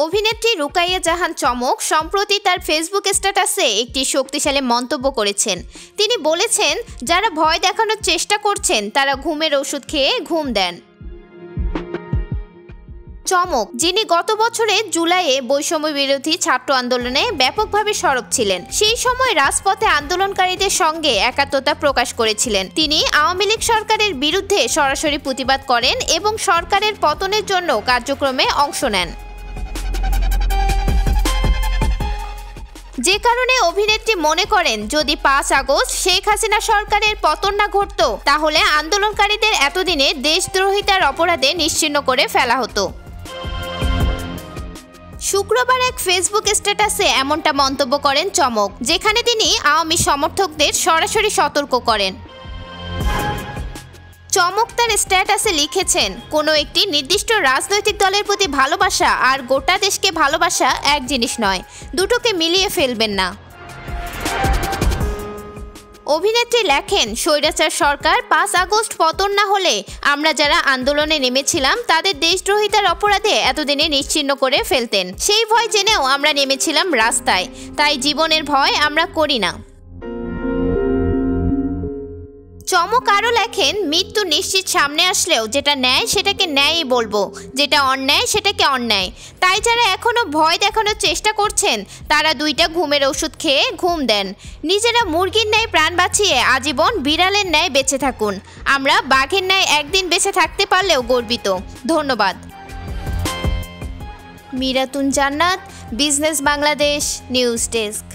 অভিনেত্রী রুকাইয়া জাহান চমক সম্প্রতি তার ফেসবুক স্ট্যাটাসে একটি শক্তিশালী মন্তব্য করেছেন। তিনি বলেছেন, যারা ভয় দেখানোর চেষ্টা করছেন তারা ঘুমের ওষুধ খেয়ে ঘুম দেন। চমক, যিনি গত বছরের জুলাইয়ে বৈষম্য বিরোধী ছাত্র আন্দোলনে ব্যাপকভাবে সরব ছিলেন, সেই সময় রাজপথে আন্দোলনকারীদের সঙ্গে একাত্মতা প্রকাশ করেছিলেন। তিনি আওয়ামী লীগ সরকারের বিরুদ্ধে সরাসরি প্রতিবাদ করেন এবং সরকারের পতনের জন্য কার্যক্রমে অংশ নেন। যে কারণে অভিনেত্রী মনে করেন, যদি 5 আগস্ট শেখ হাসিনা সরকারের পতন না ঘটত, তাহলে আন্দোলনকারীদের এতদিনে দেশদ্রোহিতার অপরাধে নিশ্চিহ্ন করে ফেলা হতো। শুক্রবার এক ফেসবুক স্ট্যাটাসে এমনটা মন্তব্য করেন চমক, যেখানে তিনি আওয়ামী সমর্থকদের সরাসরি সতর্ক করেন। চমক তার স্ট্যাটাসে লিখেছেন, কোনো একটি নির্দিষ্ট রাজনৈতিক দলের প্রতি ভালোবাসা আর গোটা দেশকে ভালোবাসা এক জিনিস নয়, দুটোকে মিলিয়ে ফেলবেন না। অভিনেত্রী লেখেন, স্বৈরাচার সরকার 5 আগস্ট পতন না হলে আমরা যারা আন্দোলনে নেমেছিলাম তাদের দেশদ্রোহিতার অপরাধে এতদিনে নিশ্চিহ্ন করে ফেলতেন। সেই ভয় জেনেও আমরা নেমেছিলাম রাস্তায়, তাই জীবনের ভয় আমরা করি না। চমক আরও লেখেন, মৃত্যু নিশ্চিত সামনে আসলেও যেটা ন্যায় সেটাকে ন্যায়ই বলবো, যেটা অন্যায় সেটাকে অন্যায়। তাই যারা এখনও ভয় দেখানোর চেষ্টা করছেন তারা 2টা ঘুমের ওষুধ খেয়ে ঘুম দেন। নিজেরা মুরগির ন্যায় প্রাণ বাঁচিয়ে আজীবন বিড়ালের ন্যায় বেঁচে থাকুন। আমরা বাঘের ন্যায় একদিন বেঁচে থাকতে পারলেও গর্বিত। ধন্যবাদ। মিরাতুন জান্নাত, বিজনেস বাংলাদেশ নিউজ ডেস্ক।